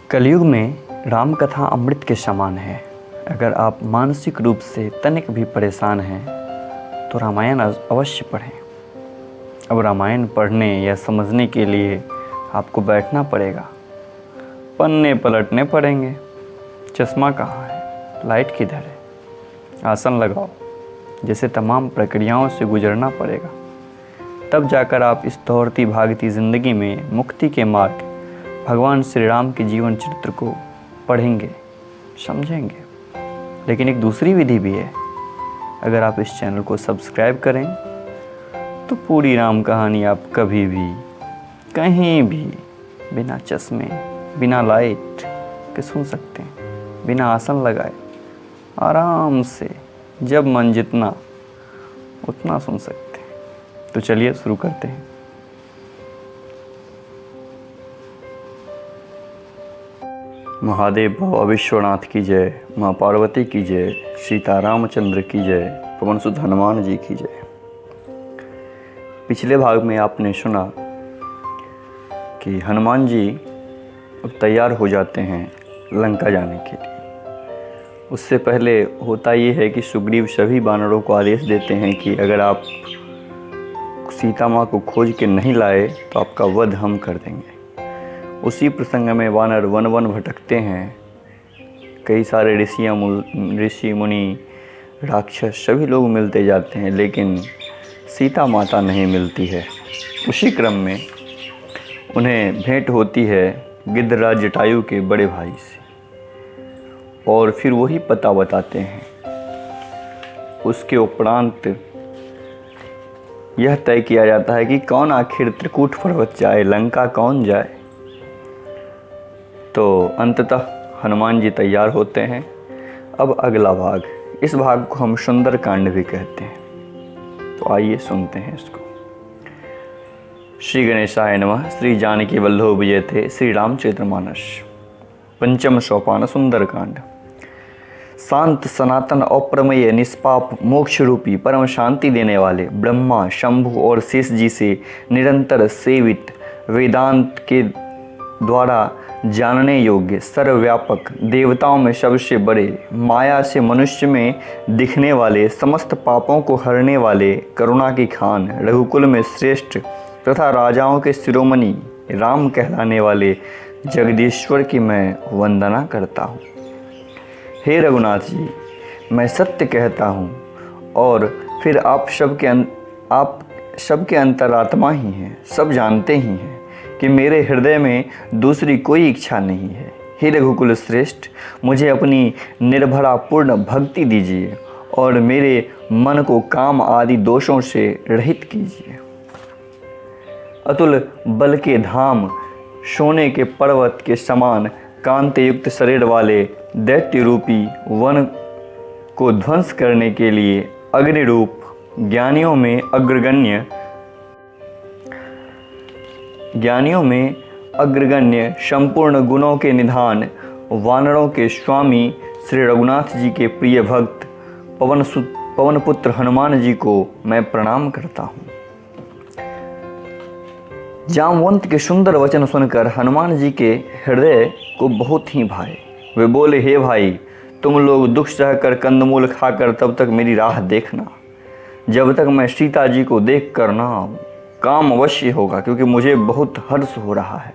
कलयुग में राम कथा अमृत के समान है। अगर आप मानसिक रूप से तनिक भी परेशान हैं तो रामायण अवश्य पढ़ें। अब रामायण पढ़ने या समझने के लिए आपको बैठना पड़ेगा, पन्ने पलटने पड़ेंगे। चश्मा कहाँ है, लाइट किधर है, आसन लगाओ, जैसे तमाम प्रक्रियाओं से गुजरना पड़ेगा। तब जाकर आप इस दौड़ती भागती ज़िंदगी में मुक्ति के मार्ग भगवान श्री राम के जीवन चरित्र को पढ़ेंगे, समझेंगे। लेकिन एक दूसरी विधि भी है। अगर आप इस चैनल को सब्सक्राइब करें तो पूरी राम कहानी आप कभी भी कहीं भी बिना चश्मे, बिना लाइट के सुन सकते हैं, बिना आसन लगाए आराम से, जब मन जितना उतना सुन सकते हैं। तो चलिए शुरू करते हैं। महादेव बाबा विश्वनाथ की जय, माँ पार्वती की जय, सीता रामचंद्र की जय, पवन सुत हनुमान जी की जय। पिछले भाग में आपने सुना कि हनुमान जी अब तैयार हो जाते हैं लंका जाने के लिए। उससे पहले होता ये है कि सुग्रीव सभी वानरों को आदेश देते हैं कि अगर आप सीता माँ को खोज के नहीं लाए तो आपका वध हम कर देंगे। उसी प्रसंग में वानर वन वन भटकते हैं। कई सारे ऋषि मुनि राक्षस सभी लोग मिलते जाते हैं, लेकिन सीता माता नहीं मिलती है। उसी क्रम में उन्हें भेंट होती है गिद्धराज जटायु के बड़े भाई से, और फिर वही पता बताते हैं। उसके उपरांत यह तय किया जाता है कि कौन आखिर त्रिकूट पर्वत जाए, लंका कौन जाए। तो अंततः हनुमान जी तैयार होते हैं। अब अगला भाग, इस भाग को हम सुंदर कांड भी कहते हैं। तो आइए सुनते हैं इसको। श्री गणेशाय नमः। श्री जानकी वल्लभ विजयते। श्री रामचरितमानस। पंचम सोपान सुंदर कांड। शांत सनातन अप्रमेय निष्पाप मोक्ष रूपी परम शांति देने वाले ब्रह्मा, शंभु और शेष जी से निरंतर सेवित, वेदांत के द्वारा जानने योग्य, सर्वव्यापक, देवताओं में सबसे बड़े, माया से मनुष्य में दिखने वाले, समस्त पापों को हरने वाले, करुणा की खान, रघुकुल में श्रेष्ठ तथा राजाओं के शिरोमणि राम कहलाने वाले जगदीश्वर की मैं वंदना करता हूँ। हे रघुनाथ जी, मैं सत्य कहता हूँ और फिर आप सबके अंतरात्मा ही हैं, सब जानते ही हैं कि मेरे हृदय में दूसरी कोई इच्छा नहीं है। हे रघुकुल श्रेष्ठ, मुझे अपनी निर्भरा पूर्ण भक्ति दीजिए और मेरे मन को काम आदि दोषों से रहित कीजिए। अतुल बल के धाम, सोने के पर्वत के समान कांति युक्त शरीर वाले दैत्य रूपी वन को ध्वंस करने के लिए अग्नि रूप, ज्ञानियों में अग्रगण्य, संपूर्ण गुणों के निधान, वानरों के स्वामी श्री रघुनाथ जी के प्रिय भक्त पवन पुत्र हनुमान जी को मैं प्रणाम करता हूँ। जामवंत के सुंदर वचन सुनकर हनुमान जी के हृदय को बहुत ही भाए। वे बोले, हे भाई, तुम लोग दुख सहकर कंदमूल खाकर तब तक मेरी राह देखना, जब तक मैं सीता जी को देख कर ना आऊँ। काम अवश्य होगा, क्योंकि मुझे बहुत हर्ष हो रहा है।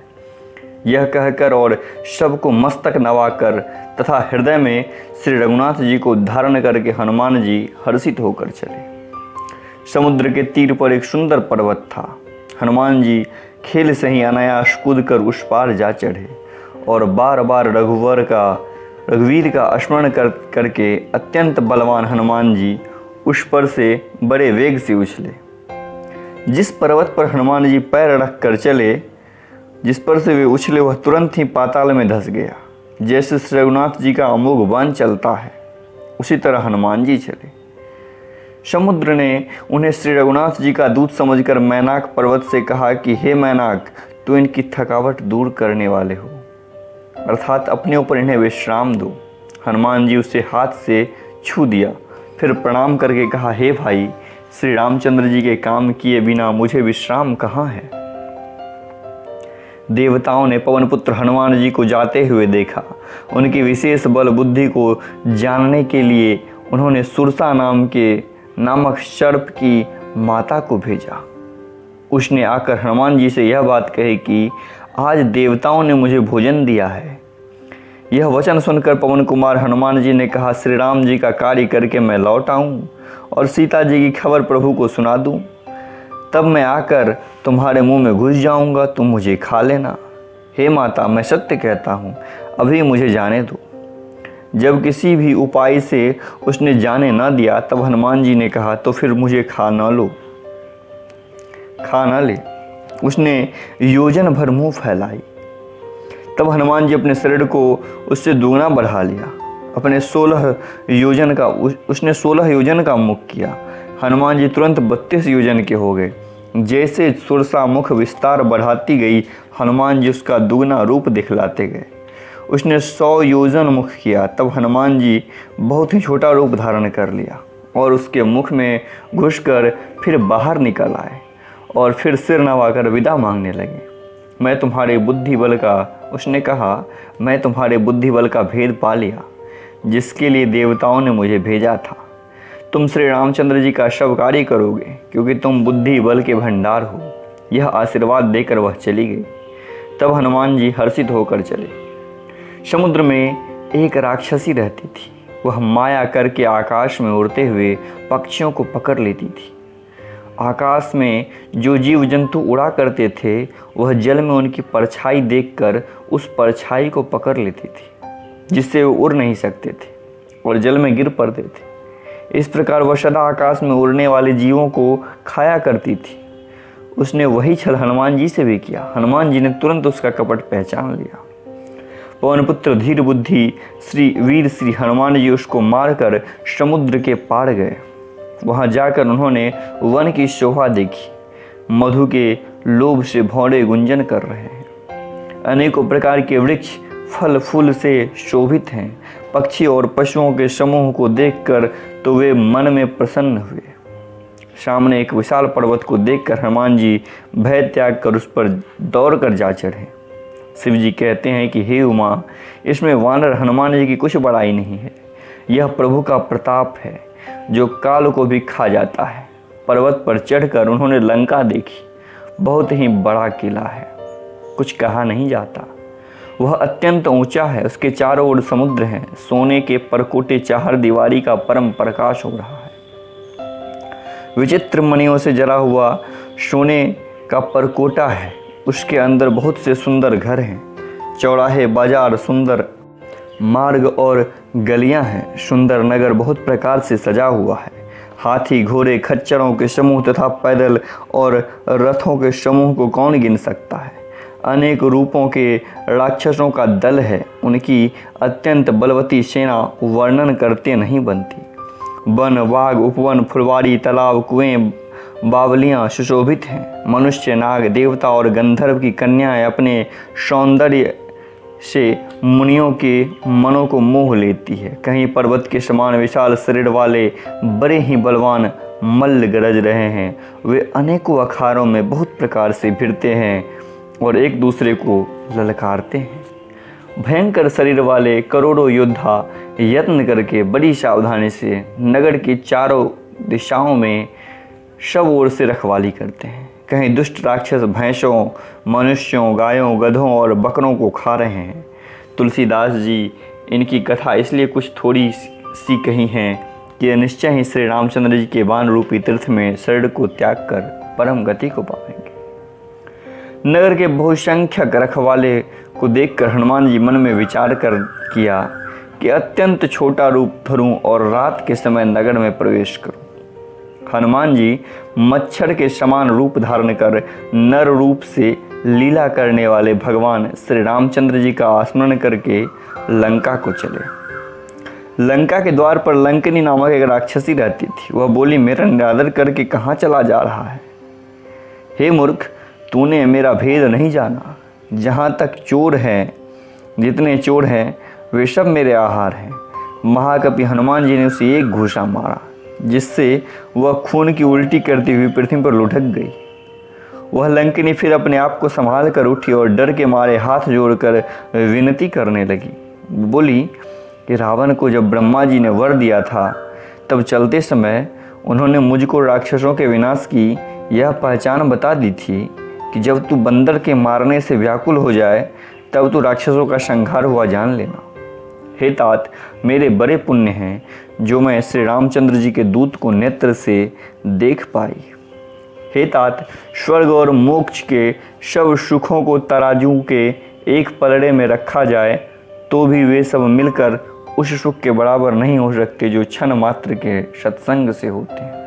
यह कहकर और सबको मस्तक नवाकर तथा हृदय में श्री रघुनाथ जी को धारण करके हनुमान जी हर्षित होकर चले। समुद्र के तीर पर एक सुंदर पर्वत था। हनुमान जी खेल से ही अनायास कूदकर उस पार जा चढ़े और बार बार रघुवीर का स्मरण करके अत्यंत बलवान हनुमान जी उस पर से बड़े वेग से उछले। जिस पर्वत पर हनुमान जी पैर रख कर चले, जिस पर से वे उछले, वह तुरंत ही पाताल में धंस गया। जैसे श्री रघुनाथ जी का अमोघ बाण चलता है, उसी तरह हनुमान जी चले। समुद्र ने उन्हें श्री रघुनाथ जी का दूत समझकर मैनाक पर्वत से कहा कि हे मैनाक, तू इनकी थकावट दूर करने वाले हो, अर्थात अपने ऊपर इन्हें विश्राम दो। हनुमान जी उसे हाथ से छू दिया, फिर प्रणाम करके कहा, हे भाई, श्री रामचंद्र जी के काम किए बिना मुझे विश्राम कहाँ है। देवताओं ने पवन पुत्र हनुमान जी को जाते हुए देखा। उनकी विशेष बल बुद्धि को जानने के लिए उन्होंने सुरसा नामक सर्प की माता को भेजा। उसने आकर हनुमान जी से यह बात कही कि आज देवताओं ने मुझे भोजन दिया है। यह वचन सुनकर पवन कुमार हनुमान जी ने कहा, श्री राम जी का कार्य करके मैं लौट आऊँ और सीता जी की खबर प्रभु को सुना दूँ, तब मैं आकर तुम्हारे मुंह में घुस जाऊंगा, तुम मुझे खा लेना। हे माता, मैं सत्य कहता हूँ, अभी मुझे जाने दो। जब किसी भी उपाय से उसने जाने न दिया तब हनुमान जी ने कहा, तो फिर मुझे खा न ले। उसने योजन भर मुंह फैलाई। तब हनुमान जी अपने शरीर को उससे दुगना बढ़ा लिया। अपने 16 योजन का मुख किया। हनुमान जी तुरंत 32 योजन के हो गए। जैसे सुरसा मुख विस्तार बढ़ाती गई, हनुमान जी उसका दुगना रूप दिखलाते गए। उसने 100 योजन मुख किया। तब हनुमान जी बहुत ही छोटा रूप धारण कर लिया और उसके मुख में घुसकर फिर बाहर निकल आए और फिर सिर नवाकर विदा मांगने लगे। मैं तुम्हारे बुद्धि बल का, उसने कहा, मैं तुम्हारे बुद्धि बल का भेद पा लिया, जिसके लिए देवताओं ने मुझे भेजा था। तुम श्री रामचंद्र जी का शव कार्य करोगे, क्योंकि तुम बुद्धि बल के भंडार हो। यह आशीर्वाद देकर वह चली गई। तब हनुमान जी हर्षित होकर चले। समुद्र में एक राक्षसी रहती थी। वह माया करके आकाश में उड़ते हुए पक्षियों को पकड़ लेती थी। आकाश में जो जीव जंतु उड़ा करते थे, वह जल में उनकी परछाई देखकर उस परछाई को पकड़ लेती थी, जिससे वो उड़ नहीं सकते थे और जल में गिर पड़ते थे। इस प्रकार वह सदा आकाश में उड़ने वाले जीवों को खाया करती थी। उसने वही छल हनुमान जी से भी किया। हनुमान जी ने तुरंत उसका कपट पहचान लिया। पवन पुत्र धीर बुद्धि श्री हनुमान जी उसको मारकर समुद्र के पार गए। वहां जाकर उन्होंने वन की शोभा देखी। मधु के लोभ से भौरे गुंजन कर रहे हैं। अनेकों प्रकार के वृक्ष फल फूल से शोभित हैं। पक्षी और पशुओं के समूह को देखकर तो वे मन में प्रसन्न हुए। सामने एक विशाल पर्वत को देखकर हनुमान जी भय त्याग कर उस पर दौड़ कर जा चढ़े। शिव जी कहते हैं कि हे उमा, इसमें वानर हनुमान जी की कुछ बड़ाई नहीं है। यह प्रभु का प्रताप है जो काल को भी खा जाता है। पर्वत पर चढ़कर उन्होंने लंका देखी। बहुत ही बड़ा किला है, कुछ कहा नहीं जाता। वह अत्यंत ऊंचा है। उसके चारों ओर समुद्र है। सोने के परकोटे चार दीवारी का परम प्रकाश हो रहा है। विचित्र मणियों से जरा हुआ सोने का परकोटा है। उसके अंदर बहुत से सुंदर घर हैं। चौराहे, बाजार, सुंदर मार्ग और गलियां हैं। सुंदर नगर बहुत प्रकार से सजा हुआ है। हाथी, घोड़े, खच्चरों के समूह तथा पैदल और रथों के समूह को कौन गिन सकता है। अनेक रूपों के राक्षसों का दल है। उनकी अत्यंत बलवती सेना वर्णन करते नहीं बनती। वन, बाग, उपवन, फुलवारी, तालाब, कुएं, बावलियाँ सुशोभित हैं। मनुष्य, नाग, देवता और गंधर्व की कन्याएं अपने सौंदर्य से मुनियों के मनों को मोह लेती है। कहीं पर्वत के समान विशाल शरीर वाले बड़े ही बलवान मल्ल गरज रहे हैं। वे अनेकों अखाड़ों में बहुत प्रकार से भिड़ते हैं और एक दूसरे को ललकारते हैं। भयंकर शरीर वाले करोड़ों योद्धा यत्न करके बड़ी सावधानी से नगर की चारों दिशाओं में सब ओर से रखवाली करते हैं। कहीं दुष्ट राक्षस भैंसों, मनुष्यों, गायों, गधों और बकरों को खा रहे हैं। तुलसीदास जी इनकी कथा इसलिए कुछ थोड़ी सी कही हैं कि निश्चय ही श्री रामचंद्र जी के बाण रूपी तीर्थ में शरीर को त्याग कर परम गति को पाएंगे। नगर के बहुसंख्यक रखवाले को देखकर हनुमान जी मन में विचार कर किया कि अत्यंत छोटा रूप धरूं और रात के समय नगर में प्रवेश करूं। हनुमान जी मच्छर के समान रूप धारण कर नर रूप से लीला करने वाले भगवान श्री रामचंद्र जी का स्मरण करके लंका को चले। लंका के द्वार पर लंकनी नामक एक राक्षसी रहती थी। वह बोली, मेरा निरादर करके कहाँ चला जा रहा है? हे मूर्ख, तूने मेरा भेद नहीं जाना। जहाँ तक चोर हैं, जितने चोर हैं वे सब मेरे आहार हैं। महाकपि हनुमान जी ने उसे एक घूसा मारा, जिससे वह खून की उल्टी करती हुई पृथ्वी पर लुढ़क गई। वह लंकिनी फिर अपने आप को संभाल कर उठी और डर के मारे हाथ जोड़कर विनती करने लगी। बोली कि रावण को जब ब्रह्मा जी ने वर दिया था तब चलते समय उन्होंने मुझको राक्षसों के विनाश की यह पहचान बता दी थी कि जब तू बंदर के मारने से व्याकुल हो जाए तब तू राक्षसों का संहार हुआ जान लेना। हे तात, मेरे बड़े पुण्य हैं जो मैं श्री रामचंद्र जी के दूत को नेत्र से देख पाई। हे तात, स्वर्ग और मोक्ष के सब सुखों को तराजू के एक पलड़े में रखा जाए तो भी वे सब मिलकर उस सुख के बराबर नहीं हो सकते जो क्षण मात्र के सत्संग से होते हैं।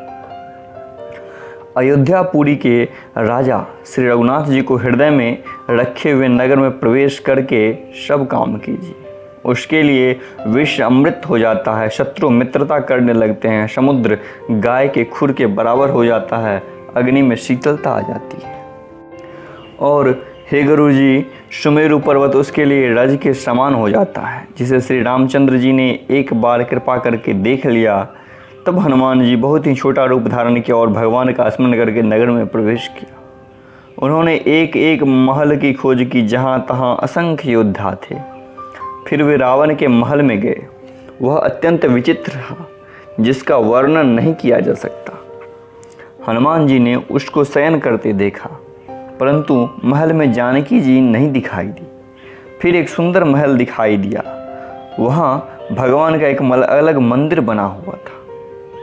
अयोध्यापुरी के राजा श्री रघुनाथ जी को हृदय में रखे हुए नगर में प्रवेश करके सब काम कीजिए। उसके लिए विष अमृत हो जाता है, शत्रु मित्रता करने लगते हैं, समुद्र गाय के खुर के बराबर हो जाता है, अग्नि में शीतलता आ जाती है। और हे गुरु जी, सुमेरु पर्वत उसके लिए रज के समान हो जाता है। जिसे श्री रामचंद्र जी ने एक बार कृपा करके देख लिया तब हनुमान जी बहुत ही छोटा रूप धारण किया और भगवान का स्मरण करके नगर में प्रवेश किया। उन्होंने एक एक महल की खोज की जहाँ तहाँ असंख्य योद्धा थे। फिर वे रावण के महल में गए। वह अत्यंत विचित्र था जिसका वर्णन नहीं किया जा सकता। हनुमान जी ने उसको शयन करते देखा परंतु महल में जानकी जी नहीं दिखाई दी। फिर एक सुंदर महल दिखाई दिया। वहाँ भगवान का एक अलग मंदिर बना हुआ था।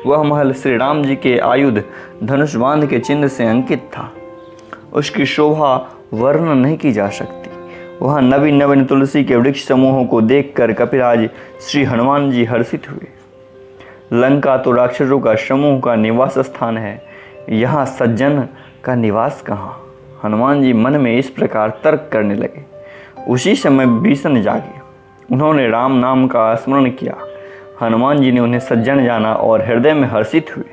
वह महल श्री राम जी के आयुध धनुष बांध के चिन्ह से अंकित था। उसकी शोभा वर्णन नहीं की जा सकती। वहाँ नवीन नवीन तुलसी के वृक्ष समूहों को देखकर कपिराज श्री हनुमान जी हर्षित हुए। लंका तो राक्षसों का समूह का निवास स्थान है, यहाँ सज्जन का निवास कहाँ। हनुमान जी मन में इस प्रकार तर्क करने लगे। उसी समय विभीषण जागे। उन्होंने राम नाम का स्मरण किया। हनुमान जी ने उन्हें सज्जन जाना और हृदय में हर्षित हुए।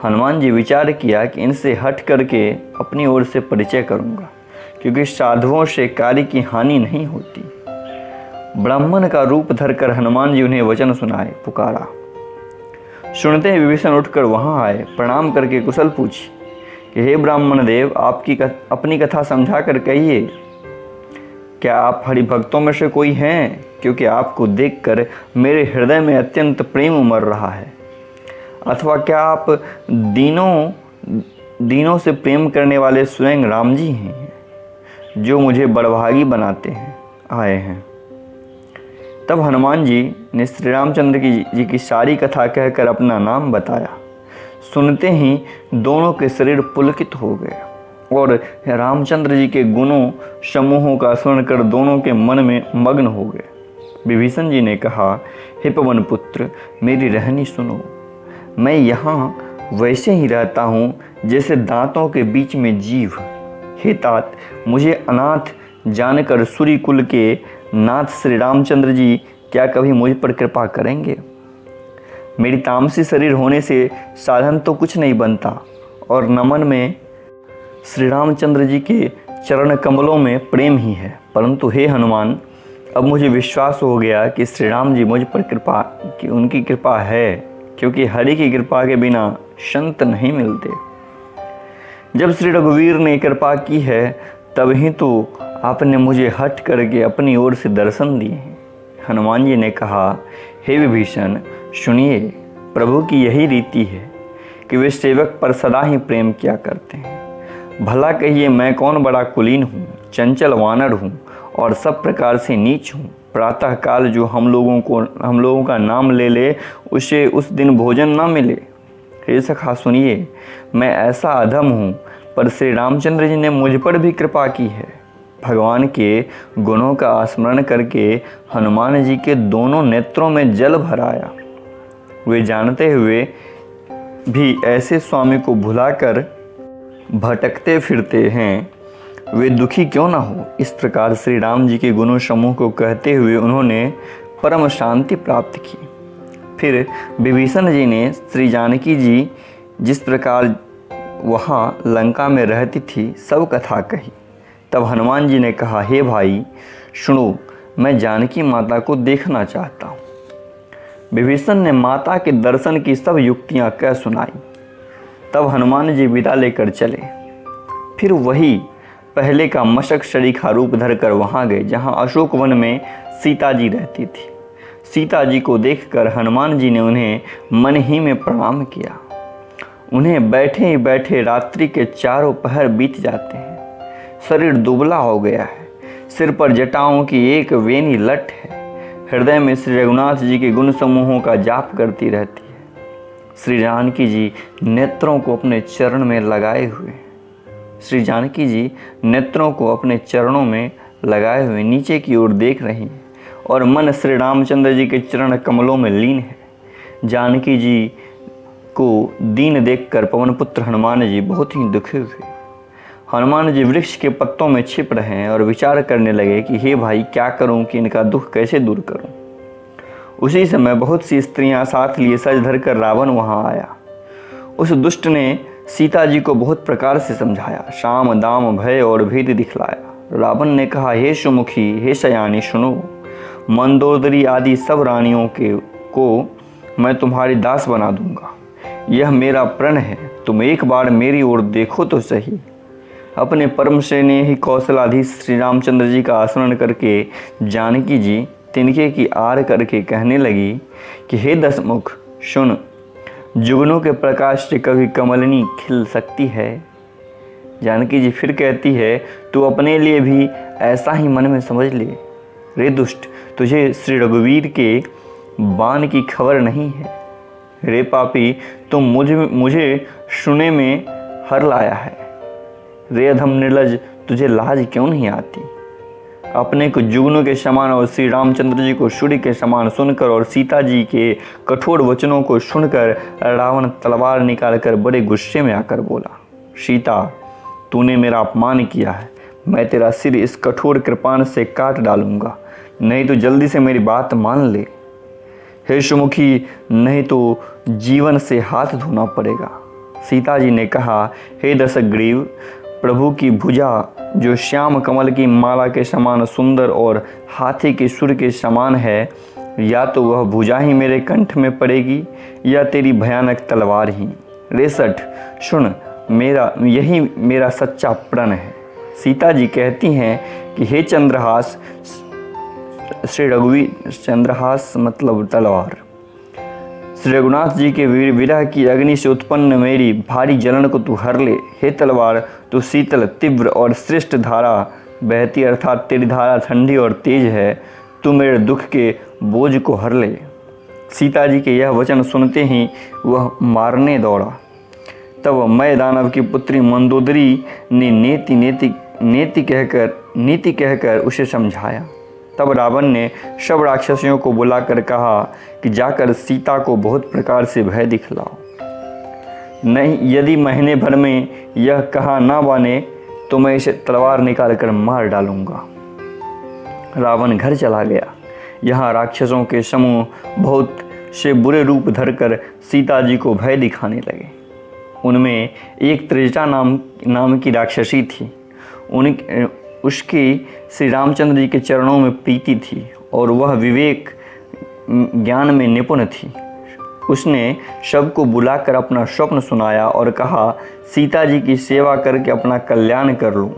हनुमान जी विचार किया कि इनसे हट करके अपनी ओर से परिचय करूंगा, क्योंकि साधुओं से कार्य की हानि नहीं होती। ब्राह्मण का रूप धरकर हनुमान जी उन्हें वचन सुनाए, पुकारा। सुनते ही विभीषण उठकर वहां आए, प्रणाम करके कुशल पूछी कि हे ब्राह्मण देव, आपकी अपनी कथा समझा कर कहिए। क्या आप हरिभक्तों में से कोई हैं? क्योंकि आपको देखकर मेरे हृदय में अत्यंत प्रेम उमड़ रहा है। अथवा क्या आप दीनों से प्रेम करने वाले स्वयं राम जी हैं जो मुझे बड़भागी बनाते हैं आए हैं। तब हनुमान जी ने श्री रामचंद्र जी की सारी कथा कहकर अपना नाम बताया। सुनते ही दोनों के शरीर पुलकित हो गए और रामचंद्र जी के गुणों समूहों का स्मरण कर दोनों के मन में मग्न हो गए। विभीषण जी ने कहा, हे पवन पुत्र, मेरी रहनी सुनो। मैं यहाँ वैसे ही रहता हूँ जैसे दांतों के बीच में जीव। हे तात, मुझे अनाथ जानकर सूर्य कुल के नाथ श्री रामचंद्र जी क्या कभी मुझ पर कृपा करेंगे? मेरी तामसी शरीर होने से साधन तो कुछ नहीं बनता और नमन में श्री रामचंद्र जी के चरण कमलों में प्रेम ही है। परंतु हे हनुमान, अब मुझे विश्वास हो गया कि श्री राम जी मुझ पर उनकी कृपा है, क्योंकि हरि की कृपा के बिना संत नहीं मिलते। जब श्री रघुवीर ने कृपा की है तब ही तो आपने मुझे हट करके अपनी ओर से दर्शन दिए हैं। हनुमान जी ने कहा, हे विभीषण, सुनिए, प्रभु की यही रीति है कि वे सेवक पर सदा ही प्रेम किया करते हैं। भला कहिए, मैं कौन बड़ा कुलीन हूँ, चंचल वानर हूँ और सब प्रकार से नीच हूँ। प्रातः काल जो हम लोगों का नाम ले ले उसे उस दिन भोजन ना मिले। हे सखा सुनिए, मैं ऐसा अधम हूँ, पर श्री रामचंद्र जी ने मुझ पर भी कृपा की है। भगवान के गुणों का स्मरण करके हनुमान जी के दोनों नेत्रों में जल भर आया। वे जानते हुए भी ऐसे स्वामी को भुलाकर भटकते फिरते हैं, वे दुखी क्यों ना हो। इस प्रकार श्री राम जी के गुणों समूह को कहते हुए उन्होंने परम शांति प्राप्त की। फिर विभीषण जी ने श्री जानकी जी जिस प्रकार वहाँ लंका में रहती थी सब कथा कही। तब हनुमान जी ने कहा, हे भाई सुनो, मैं जानकी माता को देखना चाहता हूँ। विभीषण ने माता के दर्शन की सब युक्तियाँ कह सुनाई। तब हनुमान जी विदा लेकर चले। फिर वही पहले का मशक शरीखा रूप धरकर वहाँ गए जहाँ अशोक वन में सीता जी रहती थी। सीता जी को देखकर हनुमान जी ने उन्हें मन ही में प्रणाम किया। उन्हें बैठे ही बैठे रात्रि के चारों पहर बीत जाते हैं। शरीर दुबला हो गया है, सिर पर जटाओं की एक वेनी लट है, हृदय में श्री रघुनाथ जी के गुण समूहों का जाप करती रहती है। श्री जानकी जी नेत्रों को अपने चरण में लगाए हुए श्री जानकी जी नेत्रों को अपने चरणों में लगाए हुए नीचे की ओर देख रही हैं और मन श्री रामचंद्र जी के चरण कमलों में लीन है। जानकी जी को दीन देखकर पवन पुत्र हनुमान जी बहुत ही दुखी हुए। हनुमान जी वृक्ष के पत्तों में छिप रहे हैं और विचार करने लगे कि हे भाई, क्या करूं कि इनका दुख कैसे दूर करूं। उसी समय बहुत सी स्त्रियां साथ लिए सज धर कर रावण वहां आया। उस दुष्ट ने सीता जी को बहुत प्रकार से समझाया, शाम दाम भय और भेद दिखलाया। रावण ने कहा, हे सुमुखी, हे शयानी, सुनो, मंदोदरी आदि सब रानियों को मैं तुम्हारी दास बना दूंगा। यह मेरा प्रण है, तुम एक बार मेरी ओर देखो तो सही। अपने परम स्नेही कौशलाधीश श्री रामचंद्र जी का आस्मरण करके जानकी जी तिनके की आड़ करके कहने लगी कि हे दशमुख, सुन, जुगनों के प्रकाश से कभी कमलनी खिल सकती है। जानकी जी फिर कहती है, तू अपने लिए भी ऐसा ही मन में समझ ले। रे दुष्ट, तुझे श्री रघुवीर के बाण की खबर नहीं है। रे पापी, तुम मुझे सुने में हर लाया है। रे अधम निर्लज, तुझे लाज क्यों नहीं आती। अपने को जुगनों के समान और श्री रामचंद्र जी को सूर्य के समान सुनकर और सीता जी के कठोर वचनों को सुनकर रावण तलवार निकालकर बड़े गुस्से में आकर बोला, सीता, तूने मेरा अपमान किया है, मैं तेरा सिर इस कठोर कृपाण से काट डालूंगा, नहीं तो जल्दी से मेरी बात मान ले। हे सुमुखी, नहीं तो जीवन से हाथ धोना पड़ेगा। सीता जी ने कहा, हे दशग्रीव, प्रभु की भुजा जो श्याम कमल की माला के समान सुंदर और हाथी के सुर के समान है, या तो वह भुजा ही मेरे कंठ में पड़ेगी या तेरी भयानक तलवार ही। रेसठ, सुन, यही मेरा सच्चा प्रण है। सीता जी कहती हैं कि हे चंद्रहास, श्री रघुवीर, चंद्रहास मतलब तलवार, श्री रघुनाथ जी के विरह की अग्नि से उत्पन्न मेरी भारी जलन को तू हर ले। हे तलवार, तू शीतल, तीव्र और श्रेष्ठ धारा बहती, अर्थात तेरी धारा ठंडी और तेज है, तू मेरे दुख के बोझ को हर ले। सीता जी के यह वचन सुनते ही वह मारने दौड़ा। तब मैं दानव की पुत्री मंदोदरी ने नीति कहकर उसे समझाया। तब रावण ने सब राक्षसियों को बुलाकर कहा कि जाकर सीता को बहुत प्रकार से भय दिखलाओ, नहीं यदि महीने भर में यह कहा ना माने तो मैं इसे तलवार निकालकर मार डालूंगा। रावण घर चला गया। यहाँ राक्षसों के समूह बहुत से बुरे रूप धरकर सीता जी को भय दिखाने लगे। उनमें एक त्रिजटा नाम की राक्षसी थी। उसकी श्री रामचंद्र जी के चरणों में प्रीति थी और वह विवेक ज्ञान में निपुण थी। उसने सबको बुलाकर अपना स्वप्न सुनाया और कहा, सीता जी की सेवा करके अपना कल्याण कर लूँ।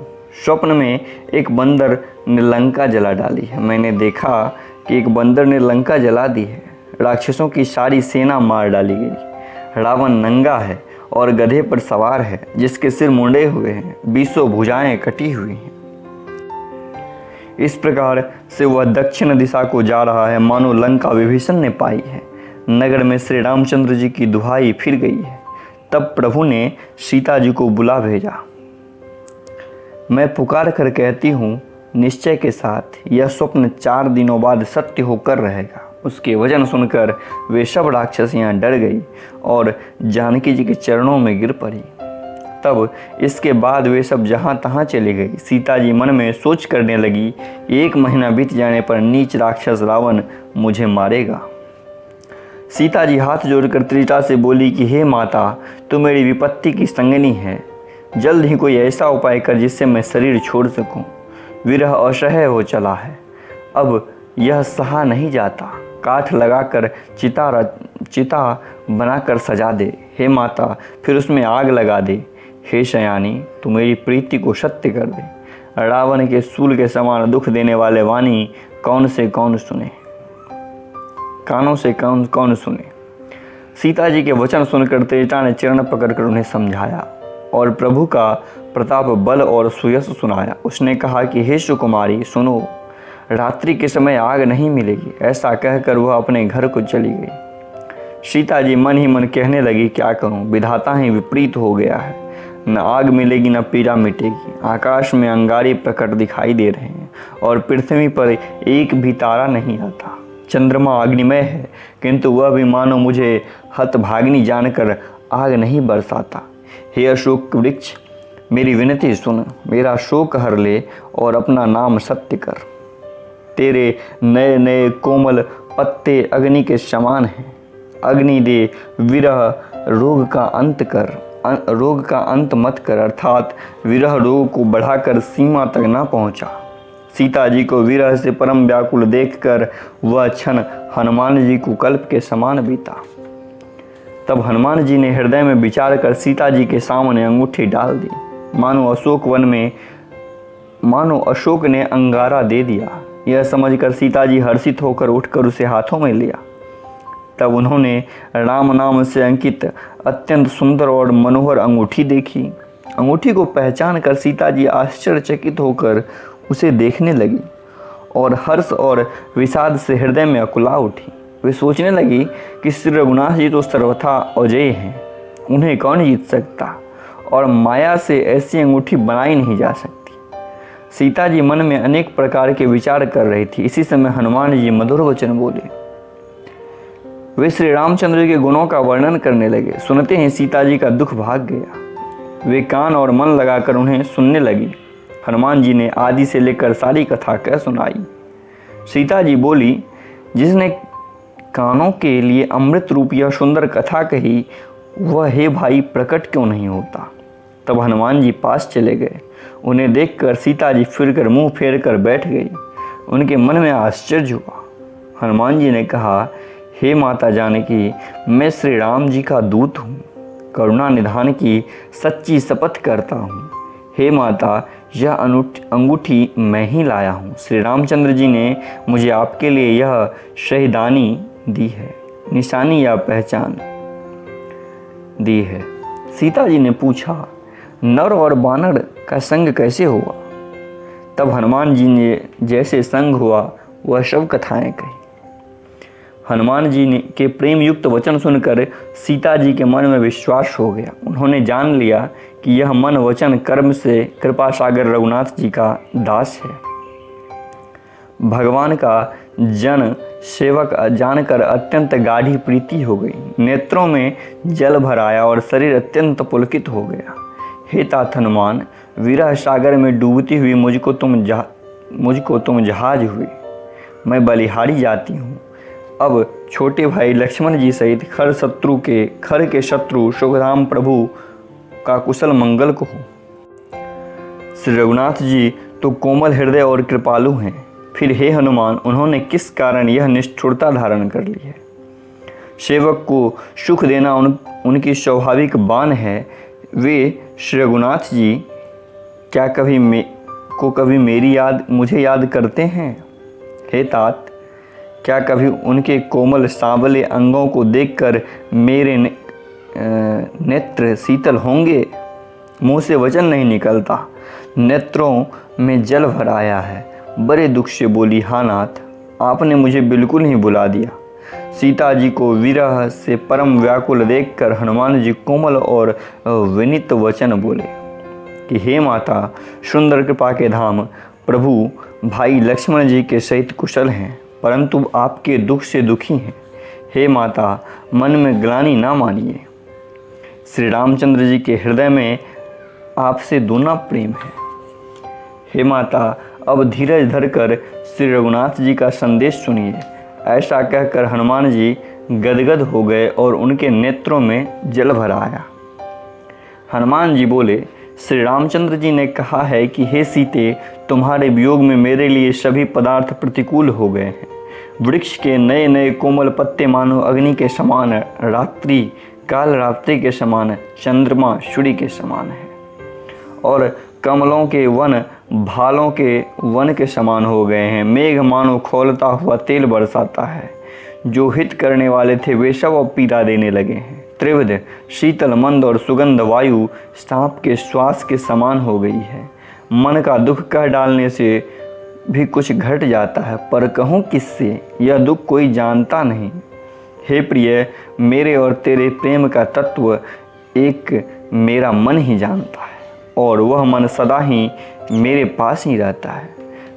स्वप्न में एक बंदर ने लंका जला डाली है। मैंने देखा कि एक बंदर ने लंका जला दी है। राक्षसों की सारी सेना मार डाली गई। रावण नंगा है और गधे पर सवार है, जिसके सिर मुंडे हुए हैं, 20 भुजाएं कटी हुई हैं। इस प्रकार से वह दक्षिण दिशा को जा रहा है, मानो लंका विभीषण ने पाई है। नगर में श्री रामचंद्र जी की दुहाई फिर गई है। तब प्रभु ने सीता जी को बुला भेजा। मैं पुकार कर कहती हूँ निश्चय के साथ, यह स्वप्न 4 दिनों बाद सत्य होकर रहेगा। उसके वचन सुनकर वे सब राक्षसियाँ डर गई और जानकी जी के चरणों में गिर पड़ी। तब इसके बाद वे सब जहाँ तहाँ चली गई। सीता जी मन में सोच करने लगी, 1 महीना बीत जाने पर नीच राक्षस रावण मुझे मारेगा। सीता जी हाथ जोड़कर त्रिजटा से बोली कि हे माता, तू मेरी विपत्ति की संगिनी है, जल्द ही कोई ऐसा उपाय कर जिससे मैं शरीर छोड़ सकूं। विरह असह्य हो चला है, अब यह सहा नहीं जाता। काठ लगाकर चिता बनाकर सजा दे। हे माता, फिर उसमें आग लगा दे। हे शयानी, तू मेरी प्रीति को सत्य कर दे। रावण के शूल के समान दुख देने वाले वाणी कौन से कौन सुने, कानों से कौन कौन सुने। सीता जी के वचन सुनकर त्रेता ने चरण पकड़कर उन्हें समझाया और प्रभु का प्रताप, बल और सुयश सुनाया। उसने कहा कि हे सुकुमारी सुनो, रात्रि के समय आग नहीं मिलेगी। ऐसा कहकर वह अपने घर को चली गई। सीता जी मन ही मन कहने लगी, क्या करूं, विधाता ही विपरीत हो गया है। न आग मिलेगी न पीड़ा मिटेगी। आकाश में अंगारे प्रकट दिखाई दे रहे हैं और पृथ्वी पर एक भी तारा नहीं आता। चंद्रमा अग्निमय है, किंतु वह भी मानो मुझे हतभागिनी जानकर आग नहीं बरसाता। हे अशोक वृक्ष, मेरी विनती सुन, मेरा शोक हर ले और अपना नाम सत्य कर। तेरे नए नए कोमल पत्ते अग्नि के समान हैं। अग्नि दे विरह रोग का अंत कर, रोग का अंत मत कर, अर्थात विरह रोग को बढ़ाकर सीमा तक न पहुंचा। सीता जी को विरह से परम व्याकुल देखकर वह क्षण हनुमान जी को कल्प के समान बीता। तब हनुमान जी ने हृदय में विचार कर सीता जी के सामने अंगूठी डाल दी। मानो अशोक ने अंगारा दे दिया। यह समझकर सीता जी हर्षित होकर उठकर उसे हाथों में लिया। तब उन्होंने राम नाम से अंकित अत्यंत सुंदर और मनोहर अंगूठी देखी। अंगूठी को पहचान कर सीता जी आश्चर्यचकित होकर उसे देखने लगी और हर्ष और विषाद से हृदय में अकुला उठी। वे सोचने लगी कि श्री रघुनाथ जी तो सर्वथा अजेय हैं, उन्हें कौन जीत सकता और माया से ऐसी अंगूठी बनाई नहीं जा सकती। सीता जी मन में अनेक प्रकार के विचार कर रही थी। इसी समय हनुमान जी मधुर वचन बोले। वे श्री रामचंद्र के गुणों का वर्णन करने लगे। सुनते ही सीता जी का दुख भाग गया। वे कान और मन लगाकर उन्हें सुनने लगी। हनुमान जी ने आदि से लेकर सारी कथा कह सुनाई। सीता जी बोली, जिसने कानों के लिए अमृत रूप यह सुंदर कथा कही, वह हे भाई प्रकट क्यों नहीं होता। तब हनुमान जी पास चले गए। उन्हें देखकर सीता जी फिरकर मुंह फेर कर बैठ गई। उनके मन में आश्चर्य हुआ। हनुमान जी ने कहा, हे माता जानकी, मैं श्री राम जी का दूत हूँ, करुणा निधान की सच्ची शपथ करता हूँ। हे माता, यह अंगूठी मैं ही लाया हूँ। श्री रामचंद्र जी ने मुझे आपके लिए यह शहीदानी दी है, निशानी या पहचान दी है। सीता जी ने पूछा, नर और बानर का संग कैसे हुआ। तब हनुमान जी ने जैसे संग हुआ वह सब कथाएं कही। हनुमान जी ने के प्रेम युक्त वचन सुनकर सीता जी के मन में विश्वास हो गया। उन्होंने जान लिया कि यह मन वचन कर्म से कृपा सागर रघुनाथ जी का दास है। भगवान का जन सेवक जानकर अत्यंत गाढ़ी प्रीति हो गई। नेत्रों में जल भर आया और शरीर अत्यंत पुलकित हो गया। हे तात हनुमान, विरह सागर में डूबती हुई मुझको तुम जहाज हुए। मैं बलिहारी जाती हूँ। अब छोटे भाई लक्ष्मण जी सहित खर के शत्रु सुखधाम प्रभु का कुशल मंगल को हो। श्री रघुनाथ जी तो कोमल हृदय और कृपालु हैं। फिर हे हनुमान, उन्होंने किस कारण यह निष्ठुरता धारण कर ली है। सेवक को सुख देना उनकी स्वाभाविक बान है। वे श्री रघुनाथ जी क्या कभी मुझे याद करते हैं। हे तात, क्या कभी उनके कोमल सांवले अंगों को देखकर मेरे नेत्र शीतल होंगे। मुंह से वचन नहीं निकलता, नेत्रों में जल भर आया है। बड़े दुख से बोली, हाँ नाथ, आपने मुझे बिल्कुल ही बुला दिया। सीता जी को विरह से परम व्याकुल देखकर हनुमान जी कोमल और विनीत वचन बोले कि हे माता, सुंदर कृपा के धाम प्रभु भाई लक्ष्मण जी के सहित कुशल हैं, परंतु आपके दुख से दुखी हैं। हे माता, मन में ग्लानि ना मानिए। श्री रामचंद्र जी के हृदय में आपसे दूना प्रेम है। हे माता, अब धीरज धरकर श्री रघुनाथ जी का संदेश सुनिए। ऐसा कहकर हनुमान जी गदगद हो गए और उनके नेत्रों में जल भर आया। हनुमान जी बोले, श्री रामचंद्र जी ने कहा है कि हे सीते, तुम्हारे वियोग में मेरे लिए सभी पदार्थ प्रतिकूल हो गए हैं। वृक्ष के नए नए कोमल पत्ते मानो अग्नि के समान, रात्रि काल रात्रि के समान, चंद्रमा सूर्य के समान है। और कमलों के वन भालों के वन के समान हो गए हैं। मेघ मानो खौलता हुआ तेल बरसाता है। जो हित करने वाले थे वे सब अब पीड़ा देने लगे हैं। त्रिविध शीतल मंद और सुगंध वायु सांप के श्वास के समान हो गई है। मन का दुख कह डालने से भी कुछ घट जाता है, पर कहूँ किससे, यह दुख कोई जानता नहीं। हे प्रिय, मेरे और तेरे प्रेम का तत्व एक मेरा मन ही जानता है, और वह मन सदा ही मेरे पास ही रहता है।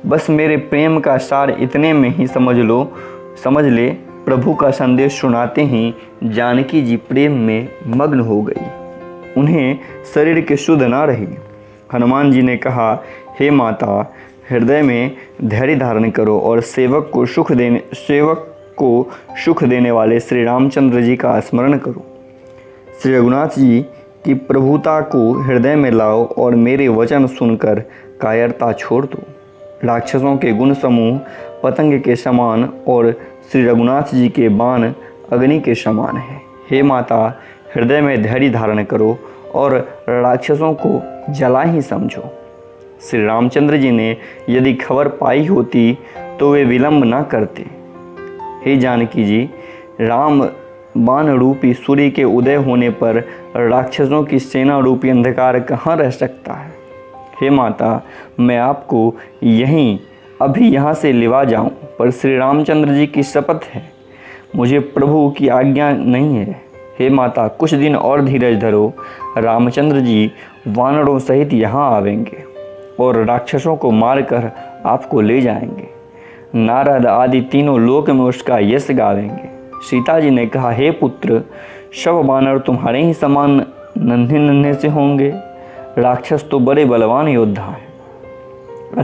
बस मेरे प्रेम का सार इतने में ही समझ ले। प्रभु का संदेश सुनाते ही जानकी जी प्रेम में मग्न हो गई। उन्हें शरीर के शुद्ध न रही। हनुमान जी ने कहा, हे माता, हृदय में धैर्य धारण करो और सेवक को सुख देने वाले श्री रामचंद्र जी का स्मरण करो। श्री रघुनाथ जी की प्रभुता को हृदय में लाओ और मेरे वचन सुनकर कायरता छोड़ दो। राक्षसों के गुण समूह पतंग के समान और श्री रघुनाथ जी के बाण अग्नि के समान है। हे माता, हृदय में धैर्य धारण करो और राक्षसों को जला ही समझो। श्री रामचंद्र जी ने यदि खबर पाई होती तो वे विलंब न करते। हे जानकी जी, राम बाण रूपी सूर्य के उदय होने पर राक्षसों की सेना रूपी अंधकार कहाँ रह सकता है। हे माता, मैं आपको अभी यहाँ से लिवा जाऊँ, पर श्री रामचंद्र जी की शपथ है, मुझे प्रभु की आज्ञा नहीं है। हे माता, कुछ दिन और धीरज धरो। रामचंद्र जी वानरों सहित यहाँ आवेंगे और राक्षसों को मारकर आपको ले जाएंगे। नारद आदि तीनों लोक में उसका यश गावेंगे। सीता जी ने कहा, हे पुत्र, सब वानर तुम्हारे ही समान नन्हे नन्हे से होंगे। राक्षस तो बड़े बलवान योद्धा हैं।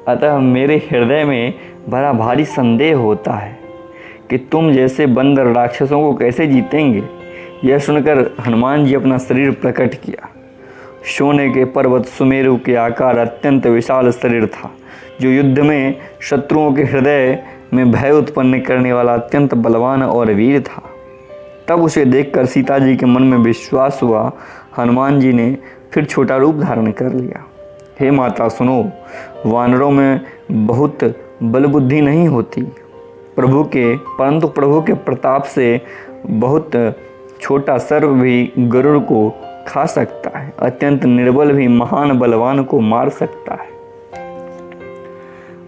अतः मेरे हृदय में बड़ा भारी संदेह होता है कि तुम जैसे बंदर राक्षसों को कैसे जीतेंगे। यह सुनकर हनुमान जी अपना शरीर प्रकट किया। सोने के पर्वत सुमेरु के आकार अत्यंत विशाल शरीर था, जो युद्ध में शत्रुओं के हृदय में भय उत्पन्न करने वाला अत्यंत बलवान और वीर था। तब उसे देखकर सीता जी के मन में विश्वास हुआ। हनुमान जी ने फिर छोटा रूप धारण कर लिया। हे माता, सुनो, वानरों में बहुत बल बुद्धि नहीं होती, परंतु प्रभु के प्रताप से बहुत छोटा सर्प भी गरुड़ को खा सकता है। अत्यंत निर्बल भी महान बलवान को मार सकता है।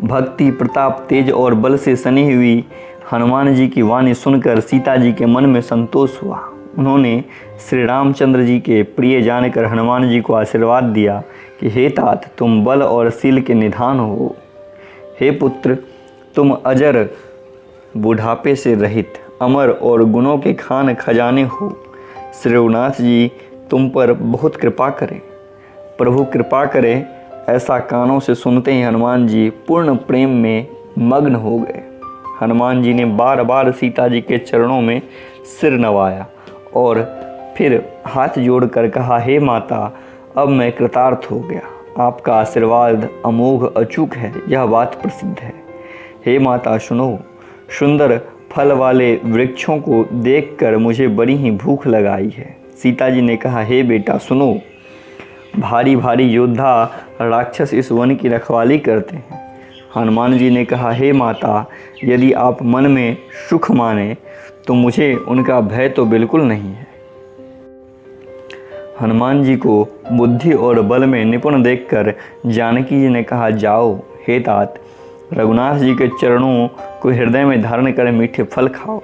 भक्ति, प्रताप, तेज और बल से सनी हुई हनुमान जी की वाणी सुनकर सीता जी के मन में संतोष हुआ। उन्होंने श्री रामचंद्र जी के प्रिय जानकर हनुमान जी को आशीर्वाद दिया कि हे तात, तुम बल और शील के निधान हो। हे पुत्र, तुम अजर, बुढ़ापे से रहित, अमर और गुणों के खान खजाने हो। श्री रघुनाथ जी तुम पर बहुत कृपा करें। प्रभु कृपा करें, ऐसा कानों से सुनते ही हनुमान जी पूर्ण प्रेम में मग्न हो गए। हनुमान जी ने बार बार सीता जी के चरणों में सिर नवाया और फिर हाथ जोड़कर कहा, हे माता, अब मैं कृतार्थ हो गया। आपका आशीर्वाद अमोघ अचूक है, यह बात प्रसिद्ध है। हे माता, सुनो, सुंदर फल वाले वृक्षों को देखकर मुझे बड़ी ही भूख लगाई है। सीता जी ने कहा, हे बेटा सुनो, भारी भारी योद्धा राक्षस इस वन की रखवाली करते हैं। हनुमान जी ने कहा, हे माता, यदि आप मन में सुख माने तो मुझे उनका भय तो बिल्कुल नहीं है। हनुमान जी को बुद्धि और बल में निपुण देखकर जानकी जी ने कहा, जाओ हे तात, रघुनाथ जी के चरणों को हृदय में धारण कर मीठे फल खाओ।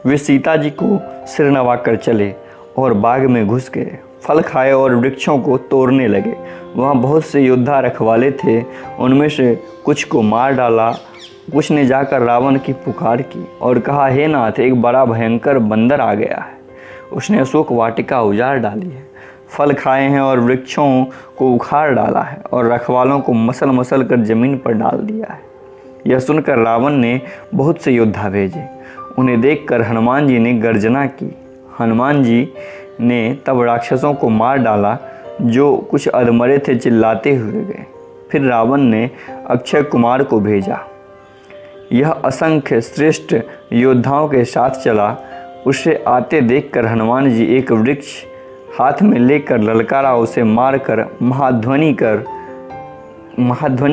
वे सीता जी को सिर नवाकर चले और बाग में घुस गए। फल खाए और वृक्षों को तोड़ने लगे। वहाँ बहुत से योद्धा रखवाले थे। उनमें से कुछ को मार डाला। कुछ ने जाकर रावण की पुकार की और कहा, हे नाथ, एक बड़ा भयंकर बंदर आ गया है। उसने अशोक वाटिका उजाड़ डाली है, फल खाए हैं और वृक्षों को उखाड़ डाला है और रखवालों को मसल मसल कर जमीन पर डाल दिया है। यह सुनकर रावण ने बहुत से योद्धा भेजे। उन्हें देखकर हनुमान जी ने गर्जना की। हनुमान जी ने तब राक्षसों को मार डाला। जो कुछ अधमरे थे चिल्लाते हुए गए। फिर रावण ने अक्षय कुमार को भेजा। यह असंख्य श्रेष्ठ योद्धाओं के साथ चला। उसे आते देखकर हनुमान जी एक वृक्ष हाथ में लेकर ललकारा, उसे मारकर महाध्वनि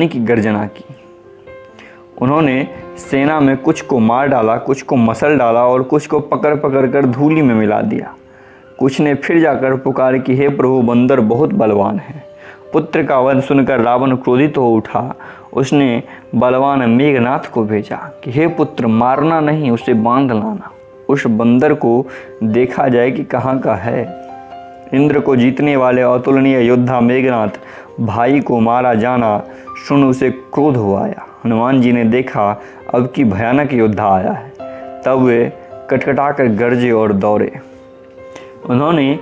की गर्जना की। उन्होंने सेना में कुछ को मार डाला, कुछ को मसल डाला और कुछ को पकड़ पकड़ कर धूलि में मिला दिया। कुछ ने फिर जाकर पुकार कि हे प्रभु, बंदर बहुत बलवान है। पुत्र का वध सुनकर रावण क्रोधित हो उठा। उसने बलवान मेघनाथ को भेजा कि हे पुत्र, मारना नहीं, उसे बांध लाना। उस बंदर को देखा जाए कि कहाँ का है। इंद्र को जीतने वाले अतुलनीय योद्धा मेघनाथ भाई को मारा जाना सुन उसे क्रोध हो आया। हनुमान जी ने देखा अब की भयानक योद्धा आया है, तब वे कटकटाकर गरजे और दौड़े। उन्होंने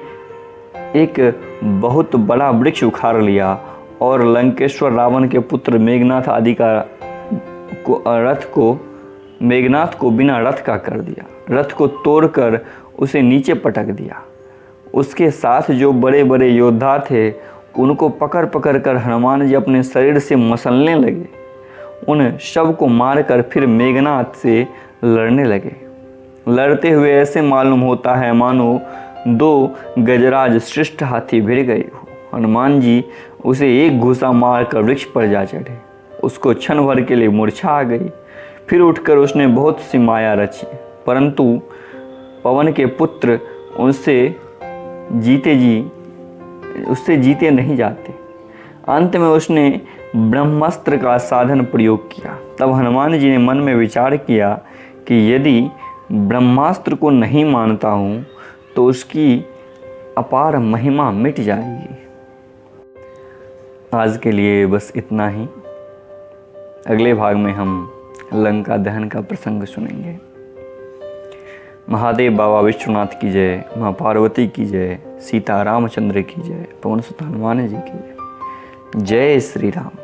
एक बहुत बड़ा वृक्ष उखाड़ लिया और लंकेश्वर रावण के पुत्र मेघनाथ आदि का रथ को बिना रथ का कर दिया। रथ को तोड़कर उसे नीचे पटक दिया। उसके साथ जो बड़े बड़े योद्धा थे उनको पकड़ पकड़ कर हनुमान जी अपने शरीर से मसलने लगे। उन सब को मारकर फिर मेघनाथ से लड़ने लगे। लड़ते हुए ऐसे मालूम होता है मानो दो गजराज श्रेष्ठ हाथी भिड़ गए हो। हनुमान जी उसे एक घूसा मारकर वृक्ष पर जा चढ़े। उसको क्षण भर के लिए मूर्छा आ गई। फिर उठकर उसने बहुत सी माया रची, परंतु पवन के पुत्र उससे जीते नहीं जाते। अंत में उसने ब्रह्मास्त्र का साधन प्रयोग किया। तब हनुमान जी ने मन में विचार किया कि यदि ब्रह्मास्त्र को नहीं मानता हूँ तो उसकी अपार महिमा मिट जाएगी। आज के लिए बस इतना ही। अगले भाग में हम लंका दहन का प्रसंग सुनेंगे। महादेव बाबा विश्वनाथ की जय, माँ पार्वती की जय, सीता रामचंद्र की जय, पवन सुत हनुमान जी की जय। जय श्री राम।